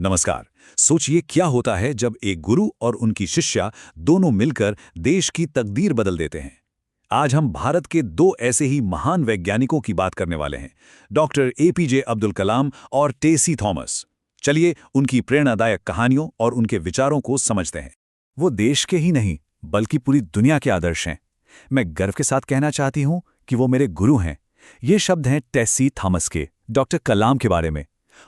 नमस्कार। सोचिए क्या होता है जब एक गुरु और उनकी शिष्या दोनों मिलकर देश की तकदीर बदल देते हैं। आज हम भारत के दो ऐसे ही महान वैज्ञानिकों की बात करने वाले हैं, डॉक्टर एपीजे अब्दुल कलाम और टेसी थॉमस। चलिए उनकी प्रेरणादायक कहानियों और उनके विचारों को समझते हैं। वो देश के ही नहीं बल्कि पूरी दुनिया के आदर्श हैं। मैं गर्व के साथ कहना चाहती हूं कि वो मेरे गुरु हैं। ये शब्द हैं टेसी थॉमस के, डॉक्टर कलाम के बारे में।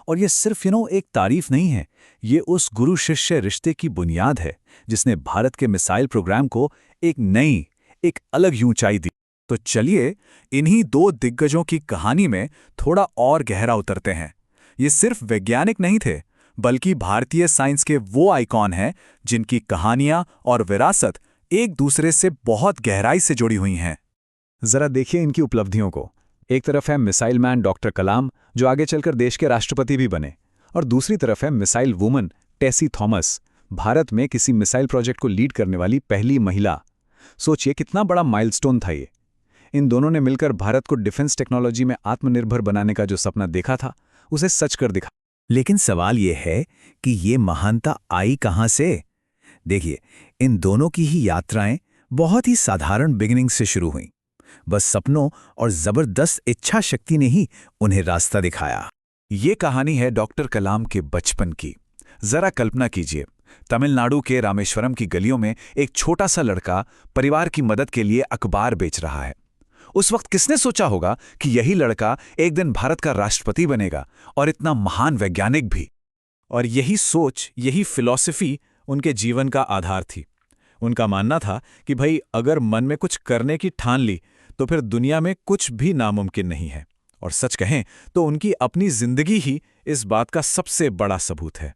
और ये सिर्फ एक तारीफ नहीं है, ये उस गुरु शिष्य रिश्ते की बुनियाद है जिसने भारत के मिसाइल प्रोग्राम को एक अलग ऊंचाई दी। तो चलिए इन्हीं दो दिग्गजों की कहानी में थोड़ा और गहरा उतरते हैं। ये सिर्फ वैज्ञानिक नहीं थे, बल्कि भारतीय साइंस के वो आइकॉन हैं जिनकी कहानियां और विरासत एक दूसरे से बहुत गहराई से जुड़ी हुई हैं। जरा देखिए इनकी उपलब्धियों को। एक तरफ है मिसाइल मैन डॉक्टर कलाम, जो आगे चलकर देश के राष्ट्रपति भी बने, और दूसरी तरफ है मिसाइल वुमन टेसी थॉमस, भारत में किसी मिसाइल प्रोजेक्ट को लीड करने वाली पहली महिला। सोचिए कितना बड़ा माइलस्टोन था ये। इन दोनों ने मिलकर भारत को डिफेंस टेक्नोलॉजी में आत्मनिर्भर बनाने का जो सपना देखा था, उसे सच कर दिखा। लेकिन सवाल ये है कि ये महानता आई कहां से? देखिए, इन दोनों की ही यात्राएं बहुत ही साधारण बिगिनिंग से शुरू हुईं। बस सपनों और जबरदस्त इच्छा शक्ति ने ही उन्हें रास्ता दिखाया। ये कहानी है डॉक्टर कलाम के बचपन की। जरा कल्पना कीजिए, तमिलनाडु के रामेश्वरम की गलियों में एक छोटा सा लड़का परिवार की मदद के लिए अखबार बेच रहा है। उस वक्त किसने सोचा होगा कि यही लड़का एक दिन भारत का राष्ट्रपति बनेगा, और इतना महान वैज्ञानिक भी। और यही सोच, यही फिलॉसफी उनके जीवन का आधार थी। उनका मानना था कि भाई अगर मन में कुछ करने की ठान ली तो फिर दुनिया में कुछ भी नामुमकिन नहीं है। और सच कहें तो उनकी अपनी जिंदगी ही इस बात का सबसे बड़ा सबूत है।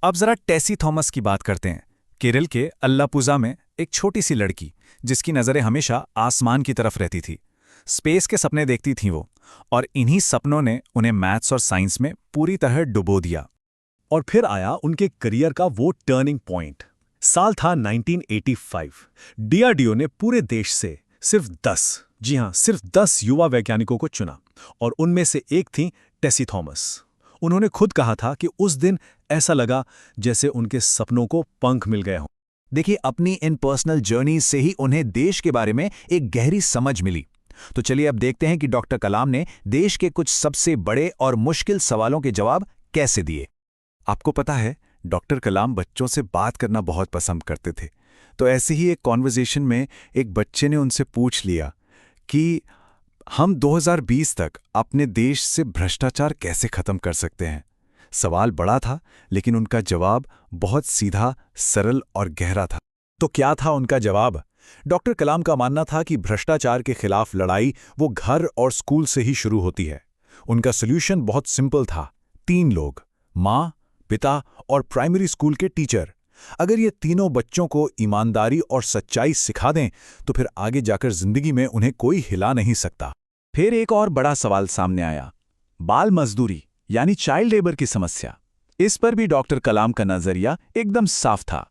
अब जरा टेसी थॉमस की बात करते हैं। केरल के अल्लापुजा में एक छोटी सी लड़की, जिसकी नज़रें हमेशा आसमान की तरफ रहती थी। स्पेस के सपने देखती थीं वो, और इन्हीं सपनों ने उन्हें मैथ्स और साइंस में पूरी तरह डुबो दिया। और फिर आया उनके करियर का वो टर्निंग पॉइंट। साल था 1985। डीआरडीओ ने पूरे देश से सिर्फ 10 युवा वैज्ञानिकों को चुना, और उनमें से एक थी टेसी थॉमस। उन्होंने खुद कहा था कि उस दिन ऐसा लगा जैसे उनके सपनों को पंख मिल गए हों। देखिए, अपनी इन पर्सनल जर्नी से ही उन्हें देश के बारे में एक गहरी समझ मिली। तो चलिए अब देखते हैं कि डॉक्टर कलाम ने देश के कुछ सबसे बड़े और मुश्किल सवालों के जवाब कैसे दिए। आपको पता है, डॉक्टर कलाम बच्चों से बात करना बहुत पसंद करते थे। तो ऐसे ही एक कॉन्वर्सेशन में एक बच्चे ने उनसे पूछ लिया कि हम 2020 तक अपने देश से भ्रष्टाचार कैसे खत्म कर सकते हैं। सवाल बड़ा था, लेकिन उनका जवाब बहुत सीधा, सरल और गहरा था। तो क्या था उनका जवाब? डॉक्टर कलाम का मानना था कि भ्रष्टाचार के खिलाफ लड़ाई वो घर और स्कूल से ही शुरू होती है। उनका सॉल्यूशन बहुत सिंपल था। 3 लोग, माँ, पिता और प्राइमरी स्कूल के टीचर। अगर ये तीनों बच्चों को ईमानदारी और सच्चाई सिखा दें तो फिर आगे जाकर जिंदगी में उन्हें कोई हिला नहीं सकता। फिर एक और बड़ा सवाल सामने आया, बाल मजदूरी यानी चाइल्ड लेबर की समस्या। इस पर भी डॉक्टर कलाम का नजरिया एकदम साफ था।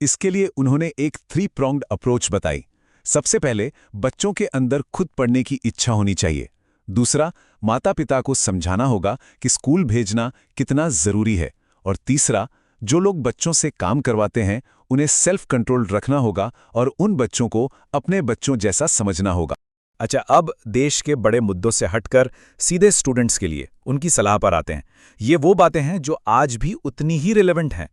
इसके लिए उन्होंने एक 3 pronged अप्रोच बताई। सबसे पहले, बच्चों के अंदर खुद पढ़ने की इच्छा होनी चाहिए। दूसरा, माता पिता को समझाना होगा कि स्कूल भेजना कितना जरूरी है। और तीसरा, जो लोग बच्चों से काम करवाते हैं उन्हें सेल्फ कंट्रोल रखना होगा और उन बच्चों को अपने बच्चों जैसा समझना होगा। अच्छा, अब देश के बड़े मुद्दों से हटकर सीधे स्टूडेंट्स के लिए उनकी सलाह पर आते हैं। ये वो बातें हैं जो आज भी उतनी ही रिलेवेंट हैं।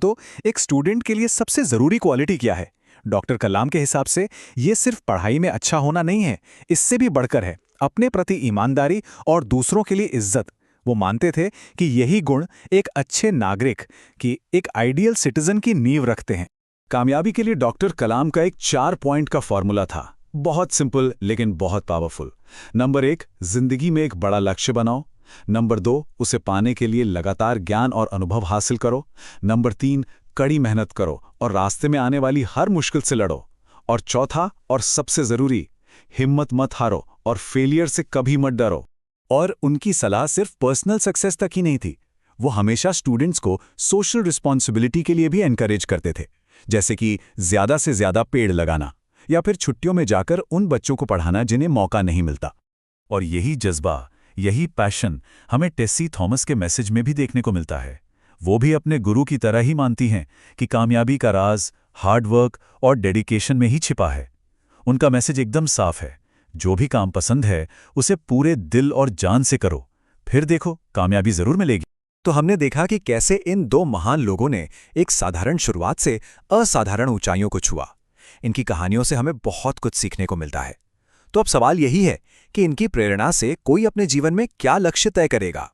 तो एक स्टूडेंट के लिए सबसे जरूरी क्वालिटी क्या है? डॉक्टर कलाम के हिसाब से ये सिर्फ पढ़ाई में अच्छा होना नहीं है, इससे भी बढ़कर है अपने प्रति ईमानदारी और दूसरों के लिए इज्जत। वो मानते थे कि यही गुण एक अच्छे नागरिक की, एक आइडियल सिटीजन की नींव रखते हैं। कामयाबी के लिए डॉक्टर कलाम का एक 4 पॉइंट का फॉर्मूला था। बहुत सिंपल लेकिन बहुत पावरफुल। नंबर 1, जिंदगी में एक बड़ा लक्ष्य बनाओ। नंबर 2, उसे पाने के लिए लगातार ज्ञान और अनुभव हासिल करो। नंबर 3, कड़ी मेहनत करो और रास्ते में आने वाली हर मुश्किल से लड़ो। और चौथा और सबसे जरूरी, हिम्मत मत हारो और फेलियर से कभी मत डरो। और उनकी सलाह सिर्फ पर्सनल सक्सेस तक ही नहीं थी, वो हमेशा स्टूडेंट्स को सोशल रिस्पॉन्सिबिलिटी के लिए भी एनकरेज करते थे, जैसे कि ज्यादा से ज्यादा पेड़ लगाना या फिर छुट्टियों में जाकर उन बच्चों को पढ़ाना जिन्हें मौका नहीं मिलता। और यही जज्बा, यही पैशन हमें टेसी थॉमस के मैसेज में भी देखने को मिलता है। वो भी अपने गुरु की तरह ही मानती हैं कि कामयाबी का राज हार्ड वर्क और डेडिकेशन में ही छिपा है। उनका मैसेज एकदम साफ है, जो भी काम पसंद है उसे पूरे दिल और जान से करो, फिर देखो कामयाबी जरूर मिलेगी। तो हमने देखा कि कैसे इन दो महान लोगों ने एक साधारण शुरुआत से असाधारण ऊंचाइयों को छुआ। इनकी कहानियों से हमें बहुत कुछ सीखने को मिलता है। तो अब सवाल यही है कि इनकी प्रेरणा से कोई अपने जीवन में क्या लक्ष्य तय करेगा।